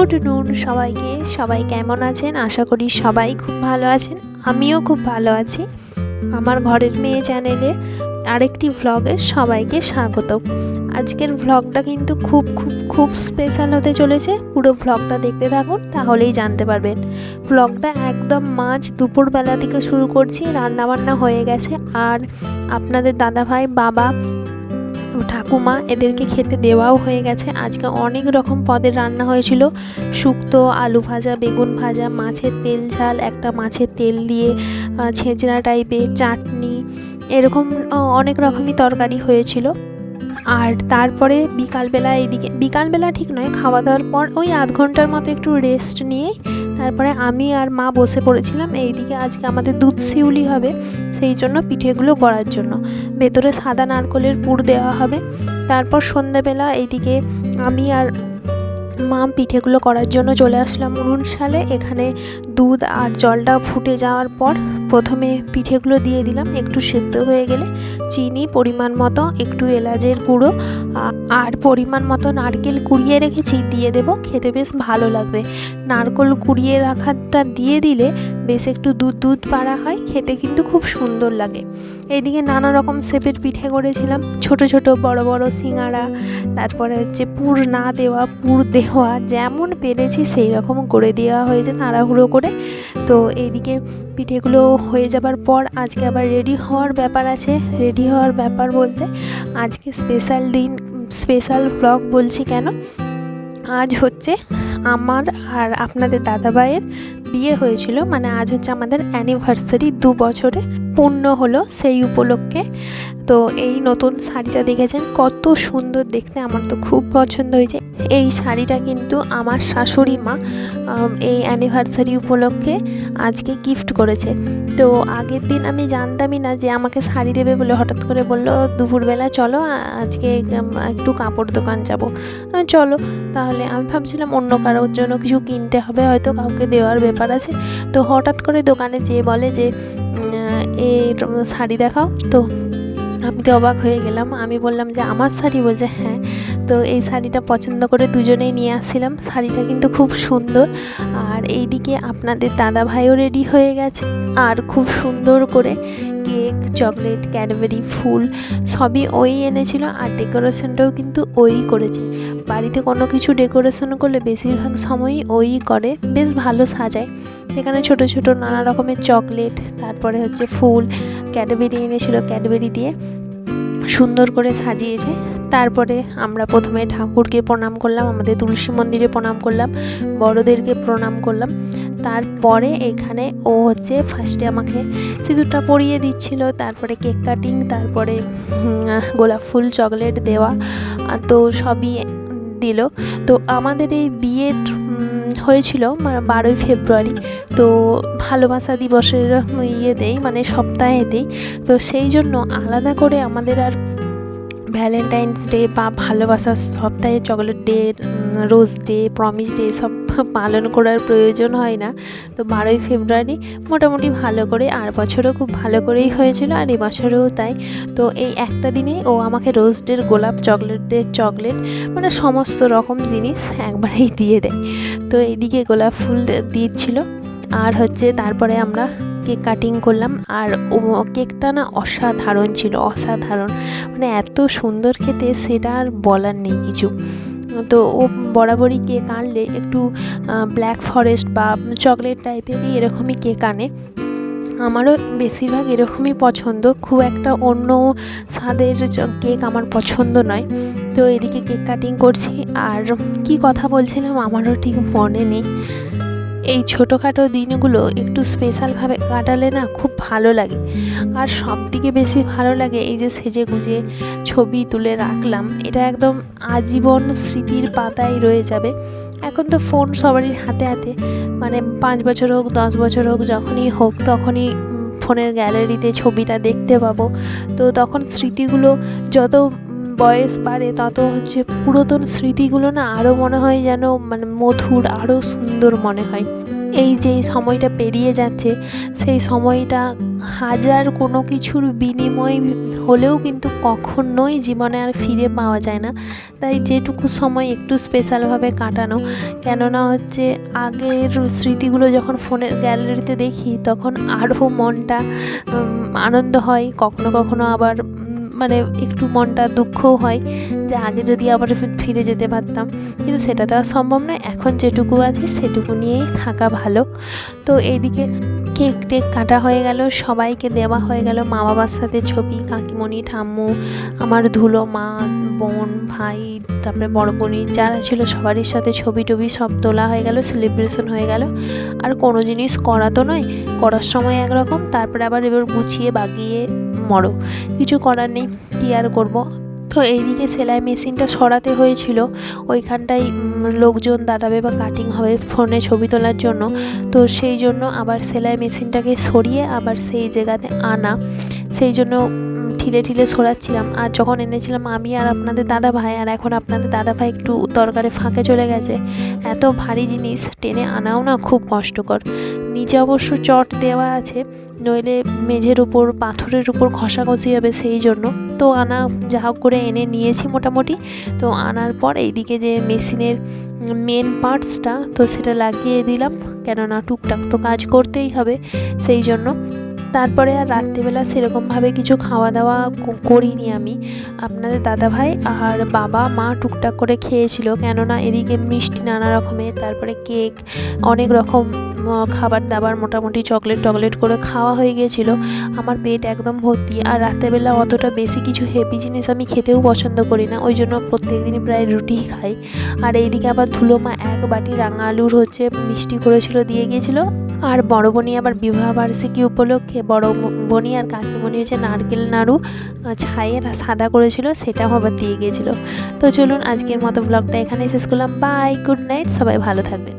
Afternoon সবাইকে। সবাই কেমন আছেন? আশা করি সবাই খুব ভালো আছেন। আমিও খুব ভালো আছি। আমার ঘরের মেয়ে চ্যানেলে আরেকটি ভ্লগে সবাইকে স্বাগত। আজকের ভ্লগটা কিন্তু খুব খুব খুব স্পেশাল হতে চলেছে। পুরো ভ্লগটা দেখতে থাকুন, তাহলেই জানতে পারবেন। ভ্লগটা একদম মাঝ দুপুরবেলা থেকে শুরু করছি। রান্নাবান্না হয়ে গেছে, আর আপনাদের দাদাভাই, বাবা, ঠাকুমা এদেরকে খেতে দেওয়াও হয়ে গেছে। আজকে অনেক রকম পদের রান্না হয়েছিল। শুক্তো, আলু ভাজা, বেগুন ভাজা, মাছের তেল ঝাল, একটা মাছের তেল দিয়ে ছেঁচড়া টাইপের চাটনি, এরকম অনেক রকমই তরকারি হয়েছিল। আর তারপরে বিকালবেলা ঠিক নয়, খাওয়া দাওয়ার পর ওই আধ ঘন্টার মতো একটু রেস্ট নিয়ে তারপরে আমি আর মা বসে পড়েছিলাম। এইদিকে আজকে আমাদের দুধ শিউলি হবে, সেই জন্য পিঠেগুলো গড়ার জন্য ভেতরে সাদা নারকেলের পুর দেওয়া হবে। তারপর সন্ধ্যাবেলা এইদিকে আমি আর মা পিঠেগুলো করার জন্য চলে আসলাম উনুন শালে। এখানে দুধ আর জলটা ফুটে যাওয়ার পর প্রথমে পিঠেগুলো দিয়ে দিলাম। একটু সেদ্ধ হয়ে গেলে চিনি পরিমাণ মতো, একটু এলাচের গুঁড়ো আর পরিমাণ মতো নারকেল কুড়িয়ে রেখেছি দিয়ে দেব। খেতে বেশ ভালো লাগবে। নারকেল কুড়িয়ে রাখাটা দিয়ে দিলে বেশ একটু দুধ দুধ পাড়া হয়, খেতে কিন্তু খুব সুন্দর লাগে। এইদিকে নানা রকম শেপের পিঠে করেছিলাম, ছোট ছোট বড় বড় সিঙাড়া, তারপরে হচ্ছে পুর না দেওয়া, পুর দেওয়া, যেমন পেরেছি সেই রকম করে দেওয়া হয়েছে তাড়াহুড়ো করে। তো এইদিকে পিঠেগুলো হয়ে যাবার পর আজকে আবার রেডি হওয়ার ব্যাপার আছে। রেডি হওয়ার ব্যাপার বলতে আজকে স্পেশাল দিন, স্পেশাল ব্লগ বলছি কেন, আজ হচ্ছে আমার আর আপনাদের দাদাভাইয়ের বিয়ে হয়েছিল। মানে আজ হচ্ছে আমাদের অ্যানিভার্সারি, 2 বছরে পূর্ণ হলো। সেই উপলক্ষে তো এই নতুন শাড়িটা দেখেছেন, কত সুন্দর দেখতে, আমার তো খুব পছন্দ হয়েছে। এই শাড়িটা কিন্তু আমার শাশুড়ি মা এই অ্যানিভার্সারি উপলক্ষে আজকে গিফট করেছে। তো আগের দিন আমি জানতামই না যে আমাকে শাড়ি দেবে বলে। হঠাৎ করে বলল দুপুরবেলা চলো আজকে একটু কাপড় দোকান যাব। চলো তাহলে। আমি ভাবছিলাম অন্য কারোর জন্য কিছু কিনতে হবে, হয়তো কাউকে দেওয়ার ব্যাপার আছে। তো হঠাৎ করে দোকানে যেয়ে বলে যে এই শাড়ি দেখাও। তো আমি তো অবাক হয়ে গেলাম। আমি বললাম যে আমার শাড়ি? বলছে হ্যাঁ। তো এই শাড়িটা পছন্দ করে দুজনেই নিয়ে আসছিলাম। শাড়িটা কিন্তু খুব সুন্দর। আর এইদিকে আপনাদের দাদা ভাইও রেডি হয়ে গেছে, আর খুব সুন্দর করে কেক, চকলেট, ক্যাডবেরি, ফুল সবই ওই এনেছিল। আর ডেকোরেশনটাও কিন্তু ওই করেছে। বাড়িতে কোনো কিছু ডেকোরেশন করলে বেশিরভাগ সময়ই ওই করে, বেশ ভালো সাজায়। এখানে ছোট ছোট নানা রকমের চকলেট, তারপরে হচ্ছে ফুল, ক্যাডবেরি এনেছিল, ক্যাডবেরি দিয়ে সুন্দর করে সাজিয়েছে। তারপরে আমরা প্রথমে ঠাকুরকে প্রণাম করলাম, আমাদের তুলসী মন্দিরে প্রণাম করলাম, বড়দেরকে প্রণাম করলাম। তারপরে এখানে ও হচ্ছে ফার্স্টে আমাকে সিঁদুরটা পরিয়ে দিচ্ছিল, তারপরে কেক কাটিং, তারপরে গোলাপ ফুল, চকলেট দেওয়া, তো সবই দিল। তো আমাদের এই বিয়ের হয়েছিল 12ই ফেব্রুয়ারি। তো ভালোবাসা দিবসের ইয়েতেই, মানে সপ্তাহেতেই। তো সেই জন্য আলাদা করে আমাদের আর ভ্যালেন্টাইন্স ডে বা ভালোবাসার সপ্তাহে chocolate day, rose day, promise day সব পালন করার প্রয়োজন হয় না। তো 12ই ফেব্রুয়ারি মোটামুটি ভালো করে, আর বছরও খুব ভালো করেই হয়েছিল, আর এবছরেও তাই। তো এই একটা দিনেই ও আমাকে রোজ ডের গোলাপ, চকলেট ডের চকলেট, মানে সমস্ত রকম জিনিস একবারেই দিয়ে দেয়। তো এইদিকে গোলাপ ফুল দিচ্ছিল। আর হচ্ছে তারপরে আমরা কেক কাটিং করলাম। আর ও কেকটা না অসাধারণ ছিল, অসাধারণ, মানে এত সুন্দর খেতে, সেটা আর বলার নেই কিছু। তো ও বরাবরই কেক আনলে একটু ব্ল্যাক ফরেস্ট বা চকলেট টাইপেরই এরকমই কেক আনে। আমারও বেশিরভাগ এরকমই পছন্দ, খুব একটা অন্য স্বাদের কেক আমার পছন্দ নয়। তো এদিকে কেক কাটিং করছি। আর কি কথা বলছিলাম আমারও ঠিক মনে নেই। এই ছোটোখাটো দিনগুলো একটু স্পেশালভাবে কাটালে না খুব ভালো লাগে। আর সব থেকে বেশি ভালো লাগে এই যে সেজে গুজে ছবি তুলে রাখলাম, এটা একদম আজীবন স্মৃতির পাতায় রয়ে যাবে। এখন তো ফোন সবারই হাতে হাতে, মানে 5 বছর হোক, 10 বছর হোক, যখনই হোক তখনই ফোনের গ্যালারিতে ছবিটা দেখতে পাবো। তো তখন স্মৃতিগুলো যত বয়স বাড়ে তত হচ্ছে পুরাতন স্মৃতিগুলো না আরও মনে হয় যেন মানে মধুর, আরও সুন্দর মনে হয়। এই যে সময়টা পেরিয়ে যাচ্ছে, সেই সময়টা হাজার কোনো কিছুর বিনিময় হলেও কিন্তু কখনোই জীবনে আর ফিরে পাওয়া যায় না। তাই যেটুকু সময় একটু স্পেশালভাবে কাটানো, কেননা হচ্ছে আগের স্মৃতিগুলো যখন ফোনের গ্যালারিতে দেখি তখন আরও মনটা আনন্দ হয়, কখনো কখনো আবার মানে একটু মনটা দুঃখও হয় যে আগে যদি আবার ফিরে যেতে পারতাম, কিন্তু সেটা তো আর সম্ভব নয়। এখন যেটুকু আছে সেটুকু নিয়েই থাকা ভালো। তো এইদিকে কেক টেক কাটা হয়ে গেল, সবাইকে দেওয়া হয়ে গেল মা বাবার সাথে ছবি, কাকিমণি, ঠাম্মু, আমার ধুলো মা, বোন, ভাই, তারপরে বড় বোনি যারা ছিল সবারই সাথে ছবি টবি সব তোলা হয়ে গেল, সেলিব্রেশন হয়ে গেল। আর কোনো জিনিস করা তো নয়, করার সময় একরকম, তারপরে আবার এবার গুছিয়ে বাগিয়ে মরো, কিছু করার নেই, কী আর করবো। তো এইদিকে সেলাই মেশিনটা সরাতে হয়েছিল, ওইখানটায় লোকজন দাঁড়াবে বা কাটিং হবে ফোনে ছবি তোলার জন্য। তো সেই জন্য আবার সেলাই মেশিনটাকে সরিয়ে আবার সেই জায়গাতে আনা, সেই জন্য ঠিলে ঠিলে সরাচ্ছিলাম। আর যখন এনেছিলাম আমি আর আপনাদের দাদা ভাই, আর এখন আপনাদের দাদা ভাই একটু দরকারে ফাঁকে চলে গেছে, এত ভারী জিনিস টেনে আনাও না খুব কষ্টকর। নিচে অবশ্য চট দেওয়া আছে, নইলে মেঝের উপর পাথরের উপর ঘষাঘষি হবে, সেই জন্য তো আনা যা হোক করে এনে নিয়েছি মোটামুটি। তো আনার পর এইদিকে যে মেশিনের মেন পার্টসটা, তো সেটা লাগিয়ে দিলাম, কেননা টুকটাক তো কাজ করতেই হবে, সেই জন্য। তারপরে আর রাত্রিবেলা সেরকমভাবে কিছু খাওয়া দাওয়া করিনি আমি, আপনাদের দাদাভাই আর বাবা মা টুকটাক করে খেয়েছিল, কেননা এদিকে মিষ্টি নানা রকমের, তারপরে কেক, অনেক রকম খাবার দাবার মোটামুটি চকলেট করে খাওয়া হয়ে গিয়েছিল। আমার পেট একদম ভর্তি, আর রাত্রেবেলা অতটা বেশি কিছু হেভি জিনিস আমি খেতেও পছন্দ করি না, ওই জন্য প্রত্যেক দিনই প্রায় রুটিই খাই। আর এইদিকে আবার ধুলো মা এক বাটি রাঙা আলুর হচ্ছে মিষ্টি করেছিল, দিয়ে গিয়েছিল। আর বড় বোনি আবার বিবাহবার্ষিকী উপলক্ষে বড় বোনি আর কাকিমণি হচ্ছে নারকেল নাড়ু ছাইয়ের সাদা করেছিল, সেটাও আবার দিয়ে গিয়েছিল। তো চলুন আজকের মতো ব্লগটা এখানেই শেষ করলাম। বাই, গুড নাইট, সবাই ভালো থাকবেন।